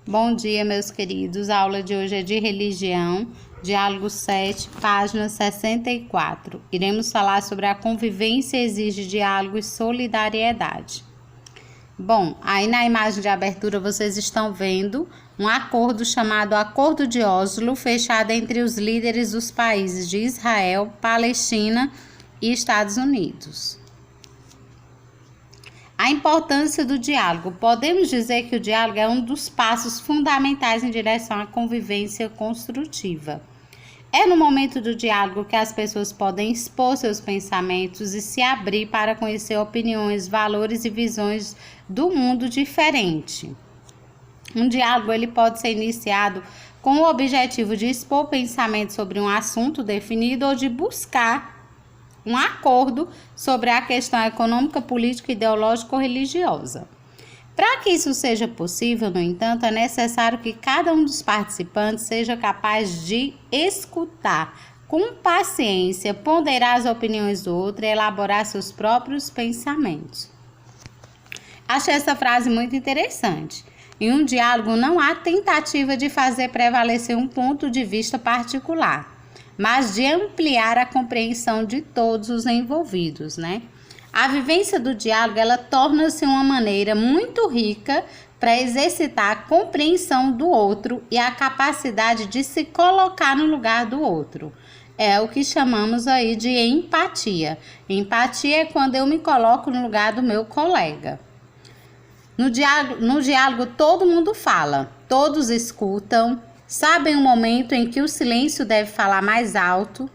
Bom dia, meus queridos. A aula de hoje é de religião, diálogo 7, página 64. Iremos falar sobre a convivência exige diálogo e solidariedade. Bom, aí na imagem de abertura vocês estão vendo um acordo chamado Acordo de Oslo, fechado entre os líderes dos países de Israel, Palestina e Estados Unidos. A importância do diálogo. Podemos dizer que o diálogo é um dos passos fundamentais em direção à convivência construtiva. É no momento do diálogo que as pessoas podem expor seus pensamentos e se abrir para conhecer opiniões, valores e visões do mundo diferente. Um diálogo ele pode ser iniciado com o objetivo de expor pensamentos sobre um assunto definido ou de buscar um acordo sobre a questão econômica, política, ideológica ou religiosa. Para que isso seja possível, no entanto, é necessário que cada um dos participantes seja capaz de escutar com paciência, ponderar as opiniões do outro e elaborar seus próprios pensamentos. Achei essa frase muito interessante. Em um diálogo não há tentativa de fazer prevalecer um ponto de vista particular, mas de ampliar a compreensão de todos os envolvidos, né? A vivência do diálogo, ela torna-se uma maneira muito rica para exercitar a compreensão do outro e a capacidade de se colocar no lugar do outro. É o que chamamos aí de empatia. Empatia é quando eu me coloco no lugar do meu colega. No diálogo todo mundo fala, todos escutam, sabem o momento em que o silêncio deve falar mais alto.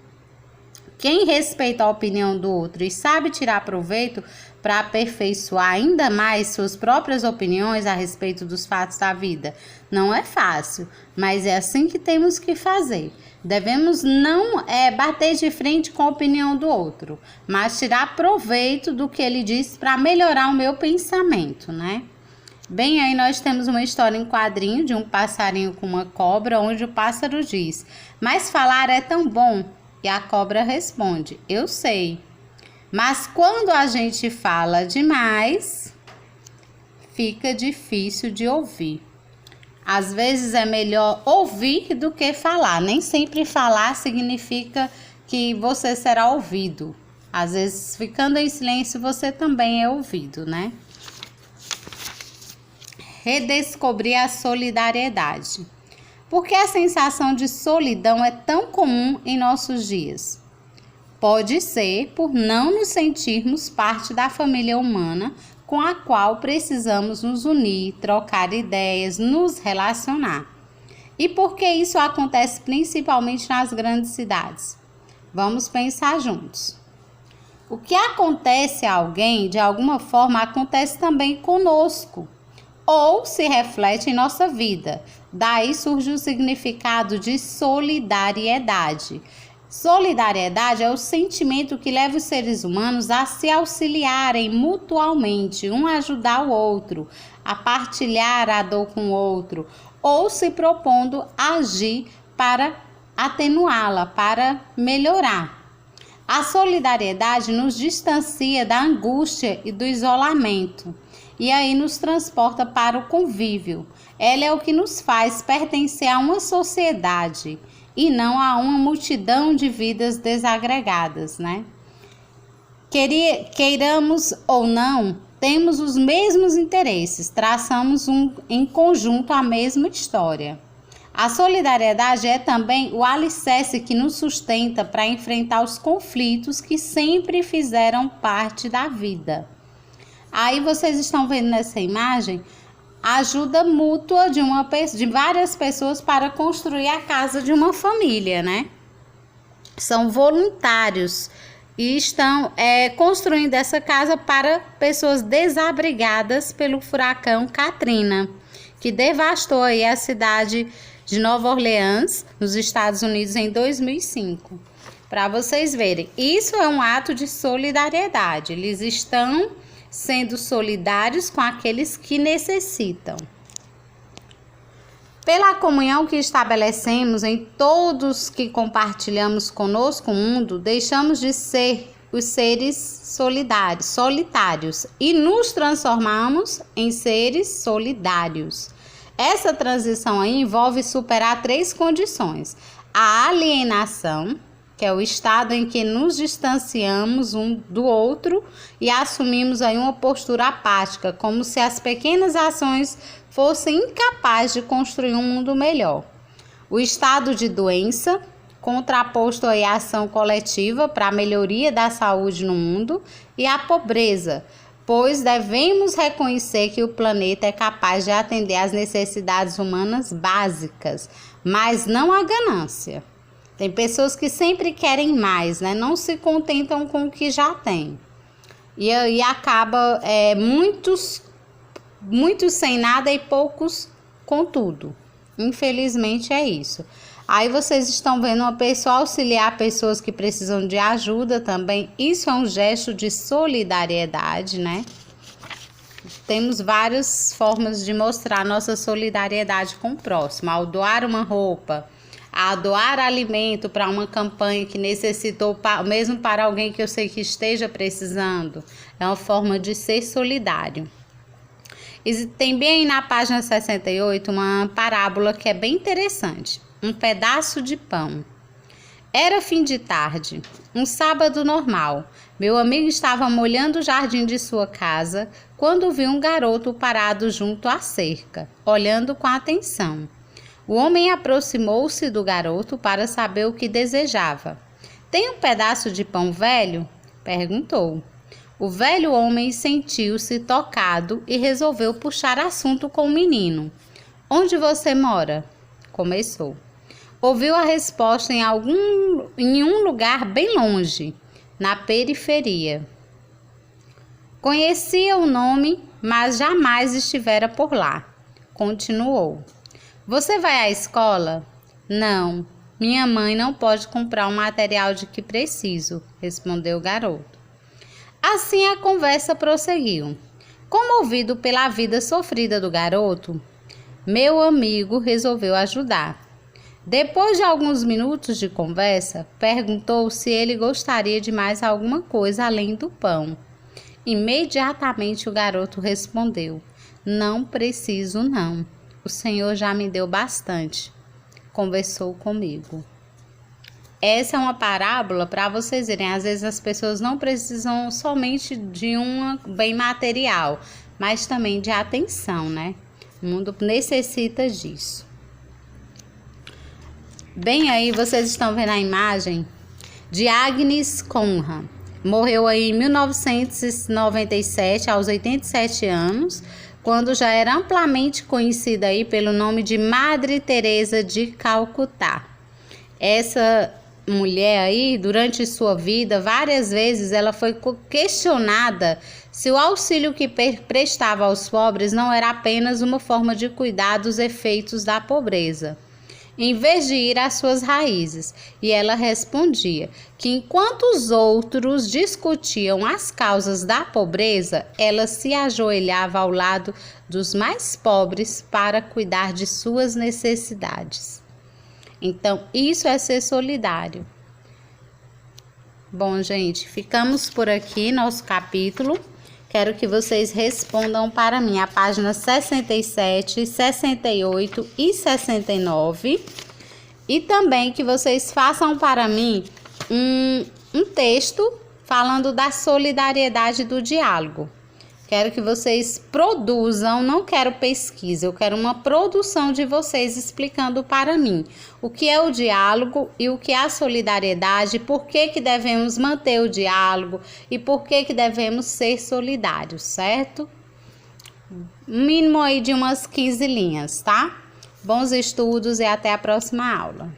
Quem respeita a opinião do outro e sabe tirar proveito para aperfeiçoar ainda mais suas próprias opiniões a respeito dos fatos da vida. Não é fácil, mas é assim que temos que fazer. Devemos não bater de frente com a opinião do outro, mas tirar proveito do que ele diz para melhorar o meu pensamento, né? Bem, aí nós temos uma história em quadrinho de um passarinho com uma cobra, onde o pássaro diz: "Mas falar é tão bom." E a cobra responde: "Eu sei. Mas quando a gente fala demais, fica difícil de ouvir." Às vezes é melhor ouvir do que falar. Nem sempre falar significa que você será ouvido. Às vezes, ficando em silêncio, você também é ouvido, né? Redescobrir a solidariedade. Por que a sensação de solidão é tão comum em nossos dias? Pode ser por não nos sentirmos parte da família humana com a qual precisamos nos unir, trocar ideias, nos relacionar. E por que isso acontece principalmente nas grandes cidades? Vamos pensar juntos. O que acontece a alguém, de alguma forma, acontece também conosco, ou se reflete em nossa vida. Daí surge o significado de solidariedade. Solidariedade é o sentimento que leva os seres humanos a se auxiliarem mutualmente, um a ajudar o outro, a partilhar a dor com o outro, ou se propondo a agir para atenuá-la, para melhorar. A solidariedade nos distancia da angústia e do isolamento, e aí nos transporta para o convívio. Ela é o que nos faz pertencer a uma sociedade e não a uma multidão de vidas desagregadas, né? Queiramos ou não, temos os mesmos interesses, traçamos em conjunto a mesma história. A solidariedade é também o alicerce que nos sustenta para enfrentar os conflitos que sempre fizeram parte da vida. Aí vocês estão vendo nessa imagem a ajuda mútua de várias pessoas para construir a casa de uma família, né? São voluntários e estão construindo essa casa para pessoas desabrigadas pelo furacão Katrina, que devastou aí a cidade de Nova Orleans, nos Estados Unidos, em 2005. Para vocês verem, isso é um ato de solidariedade. Eles estão sendo solidários com aqueles que necessitam. Pela comunhão que estabelecemos em todos que compartilhamos conosco o mundo, deixamos de ser os seres solitários e nos transformamos em seres solidários. Essa transição aí envolve superar 3 condições: a alienação, que é o estado em que nos distanciamos um do outro e assumimos aí uma postura apática, como se as pequenas ações fossem incapazes de construir um mundo melhor. O estado de doença, contraposto aí à ação coletiva para a melhoria da saúde no mundo, e a pobreza, pois devemos reconhecer que o planeta é capaz de atender às necessidades humanas básicas, mas não a ganância. Tem pessoas que sempre querem mais, né? Não se contentam com o que já tem. E aí acaba muitos sem nada e poucos com tudo. Infelizmente é isso. Aí vocês estão vendo uma pessoa auxiliar pessoas que precisam de ajuda também. Isso é um gesto de solidariedade, né? Temos várias formas de mostrar nossa solidariedade com o próximo. Ao doar uma roupa, a doar alimento para uma campanha que necessitou, mesmo para alguém que eu sei que esteja precisando. É uma forma de ser solidário. E tem bem aí na página 68 uma parábola que é bem interessante. Um pedaço de pão. Era fim de tarde, um sábado normal. Meu amigo estava molhando o jardim de sua casa quando viu um garoto parado junto à cerca, olhando com atenção. O homem aproximou-se do garoto para saber o que desejava. "Tem um pedaço de pão velho?" perguntou. O velho homem sentiu-se tocado e resolveu puxar assunto com o menino. "Onde você mora?" começou. Ouviu a resposta em um lugar bem longe, na periferia. Conhecia o nome, mas jamais estivera por lá. Continuou. "Você vai à escola?" "Não, minha mãe não pode comprar o material de que preciso", respondeu o garoto. Assim a conversa prosseguiu. Comovido pela vida sofrida do garoto, meu amigo resolveu ajudar. Depois de alguns minutos de conversa, perguntou se ele gostaria de mais alguma coisa além do pão. Imediatamente o garoto respondeu: "Não preciso não. O Senhor já me deu bastante. Conversou comigo." Essa é uma parábola para vocês verem. Às vezes as pessoas não precisam somente de um bem material, mas também de atenção, né? O mundo necessita disso. Bem aí, vocês estão vendo a imagem de Agnes Conran. Morreu aí em 1997, aos 87 anos, quando já era amplamente conhecida aí pelo nome de Madre Teresa de Calcutá. Essa mulher aí, durante sua vida, várias vezes ela foi questionada se o auxílio que prestava aos pobres não era apenas uma forma de cuidar dos efeitos da pobreza, em vez de ir às suas raízes. E ela respondia que enquanto os outros discutiam as causas da pobreza, ela se ajoelhava ao lado dos mais pobres para cuidar de suas necessidades. Então, isso é ser solidário. Bom, gente, ficamos por aqui nosso capítulo. Quero que vocês respondam para mim a página 67, 68 e 69. E também que vocês façam para mim um texto falando da solidariedade do diálogo. Quero que vocês produzam, não quero pesquisa, eu quero uma produção de vocês explicando para mim o que é o diálogo e o que é a solidariedade, por que devemos manter o diálogo e por que devemos ser solidários, certo? Mínimo aí de umas 15 linhas, tá? Bons estudos e até a próxima aula.